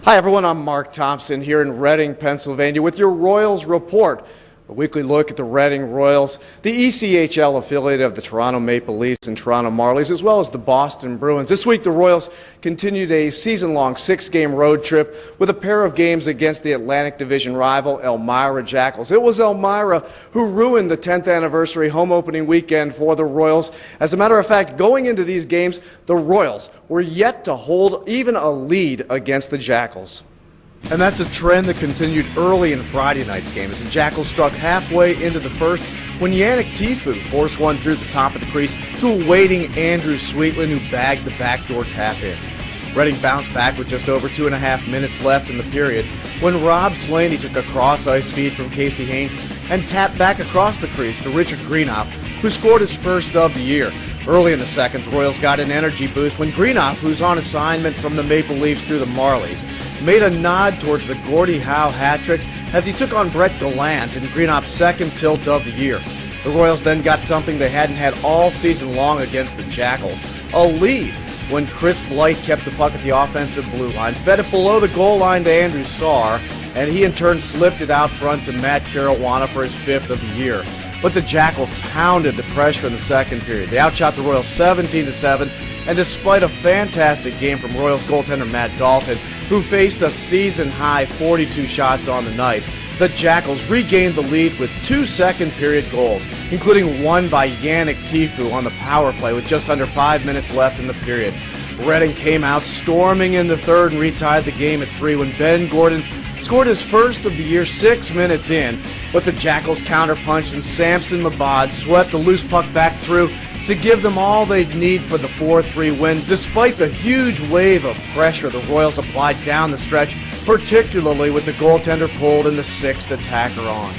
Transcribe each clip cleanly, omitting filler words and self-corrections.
Hi everyone, I'm Mark Thompson here in Reading, Pennsylvania with your Royals Report. A weekly look at the Reading Royals, the ECHL affiliate of the Toronto Maple Leafs and Toronto Marlies, as well as the Boston Bruins. This week the Royals continued a season-long 6-game road trip with a pair of games against the Atlantic Division rival Elmira Jackals. It was Elmira who ruined the 10th anniversary home opening weekend for the Royals. As a matter of fact, going into these games, the Royals were yet to hold even a lead against the Jackals. And that's a trend that continued early in Friday night's game as the Jackals struck halfway into the first when Yannick Tifu forced one through the top of the crease to a waiting Andrew Sweetland who bagged the backdoor tap in. Reading bounced back with just over 2.5 minutes left in the period when Rob Slaney took a cross-ice feed from Casey Haynes and tapped back across the crease to Richard Greenhoff, who scored his first of the year. Early in the second, the Royals got an energy boost when Greenhoff, who's on assignment from the Maple Leafs through the Marlies, made a nod towards the Gordie Howe hat trick as he took on Brett Gallant in Greenhoff's second tilt of the year. The Royals then got something they hadn't had all season long against the Jackals, a lead when Chris Blight kept the puck at the offensive blue line, fed it below the goal line to Andrew Saar, and he in turn slipped it out front to Matt Caruana for his 5th of the year. But the Jackals pounded the pressure in the second period. They outshot the Royals 17-7, and despite a fantastic game from Royals goaltender Matt Dalton, who faced a season-high 42 shots on the night, the Jackals regained the lead with 2 second-period goals, including one by Yannick Tifu on the power play with just under 5 minutes left in the period. Reading came out storming in the third and retied the game at 3 when Ben Gordon scored his first of the year 6 minutes in, but the Jackals counterpunched and Samson Mabad swept a loose puck back through to give them all they'd need for the 4-3 win, despite the huge wave of pressure the Royals applied down the stretch, particularly with the goaltender pulled and the 6th attacker on.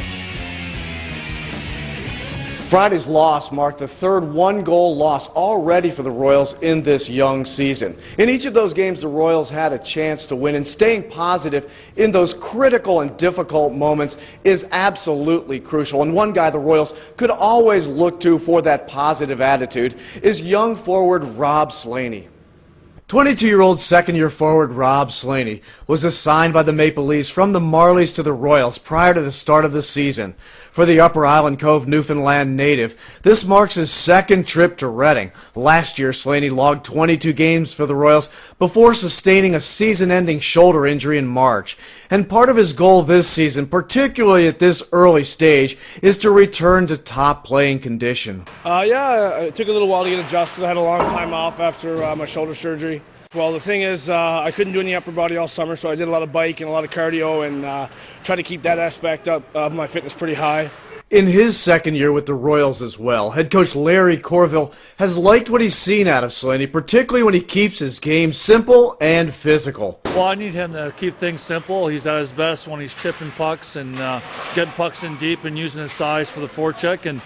Friday's loss marked the third one-goal loss already for the Royals in this young season. In each of those games, the Royals had a chance to win, and staying positive in those critical and difficult moments is absolutely crucial. And one guy the Royals could always look to for that positive attitude is young forward Rob Slaney. 22-year-old second-year forward Rob Slaney was assigned by the Maple Leafs from the Marlies to the Royals prior to the start of the season. For the Upper Island Cove, Newfoundland native, this marks his second trip to Reading. Last year, Slaney logged 22 games for the Royals before sustaining a season-ending shoulder injury in March. And part of his goal this season, particularly at this early stage, is to return to top playing condition. It took a little while to get adjusted. I had a long time off after my shoulder surgery. Well, the thing is, I couldn't do any upper body all summer, so I did a lot of bike and a lot of cardio and try to keep that aspect of my fitness pretty high. In his second year with the Royals as well, head coach Larry Corville has liked what he's seen out of Slaney, particularly when he keeps his game simple and physical. Well, I need him to keep things simple. He's at his best when he's chipping pucks and getting pucks in deep and using his size for the forecheck. And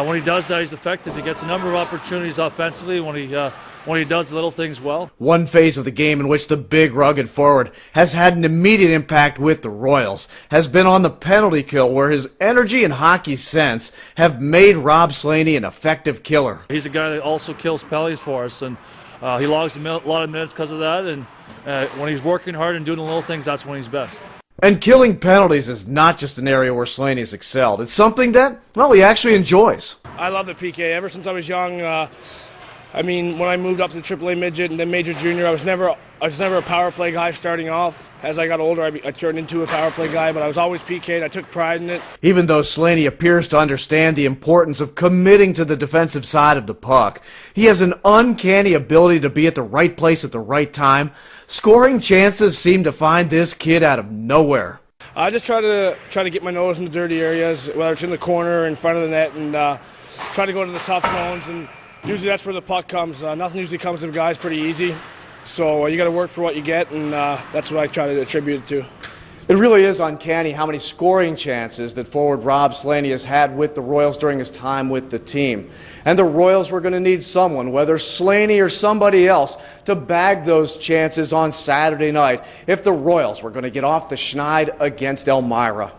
when he does that, he's effective. He gets a number of opportunities offensively when he does little things well. One phase of the game in which the big, rugged forward has had an immediate impact with the Royals has been on the penalty kill, where his energy and hockey sense have made Rob Slaney an effective killer. He's a guy that also kills penalties for us, and he logs a lot of minutes because of that. And when he's working hard and doing the little things, that's when he's best. And killing penalties is not just an area where Slaney has excelled. It's something that, well, he actually enjoys. I love the PK. Ever since I was young, when I moved up to AAA midget and then major junior, I was never a power play guy starting off. As I got older, I turned into a power play guy, but I was always PK'd. I took pride in it. Even though Slaney appears to understand the importance of committing to the defensive side of the puck, he has an uncanny ability to be at the right place at the right time. Scoring chances seem to find this kid out of nowhere. I just try to get my nose in the dirty areas, whether it's in the corner or in front of the net, and try to go to the tough zones. And usually that's where the puck comes. Nothing usually comes to the guys pretty easy. So you got to work for what you get, and that's what I try to attribute it to. It really is uncanny how many scoring chances that forward Rob Slaney has had with the Royals during his time with the team. And the Royals were going to need someone, whether Slaney or somebody else, to bag those chances on Saturday night if the Royals were going to get off the schneid against Elmira.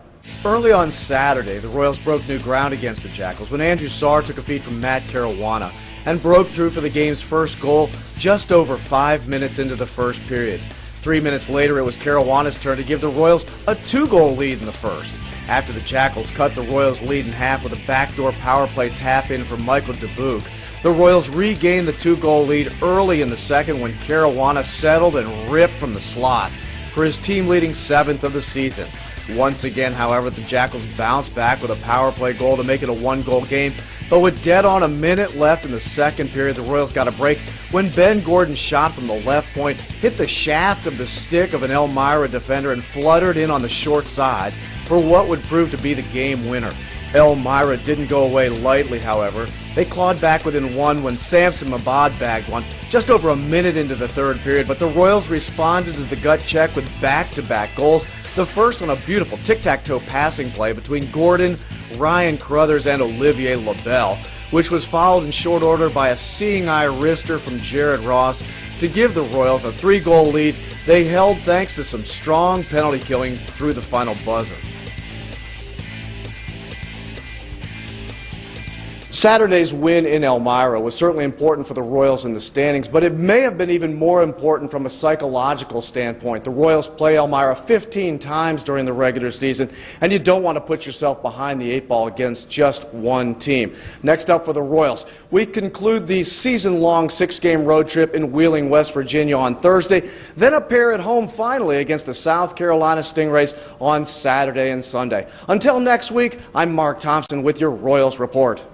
Early on Saturday, the Royals broke new ground against the Jackals when Andrew Saar took a feed from Matt Caruana and broke through for the game's first goal just over 5 minutes into the first period. 3 minutes later, it was Caruana's turn to give the Royals a 2-goal lead in the first. After the Jackals cut the Royals' lead in half with a backdoor power play tap-in from Michael DeBook, the Royals regained the 2-goal lead early in the second when Caruana settled and ripped from the slot for his team-leading 7th of the season. Once again, however, the Jackals bounced back with a power play goal to make it a 1-goal game, but with dead on a minute left in the second period, the Royals got a break when Ben Gordon's shot from the left point hit the shaft of the stick of an Elmira defender and fluttered in on the short side for what would prove to be the game winner. Elmira didn't go away lightly, however. They clawed back within one when Samson Mabad bagged one just over a minute into the third period, but the Royals responded to the gut check with back-to-back goals, the first on a beautiful tic-tac-toe passing play between Gordon, Ryan Carruthers, and Olivier Labelle, which was followed in short order by a seeing-eye wrister from Jared Ross to give the Royals a 3-goal lead they held thanks to some strong penalty killing through the final buzzer. Saturday's win in Elmira was certainly important for the Royals in the standings, but it may have been even more important from a psychological standpoint. The Royals play Elmira 15 times during the regular season, and you don't want to put yourself behind the 8 ball against just one team. Next up for the Royals, we conclude the season-long 6-game road trip in Wheeling, West Virginia on Thursday, then a pair at home finally against the South Carolina Stingrays on Saturday and Sunday. Until next week, I'm Mark Thompson with your Royals Report.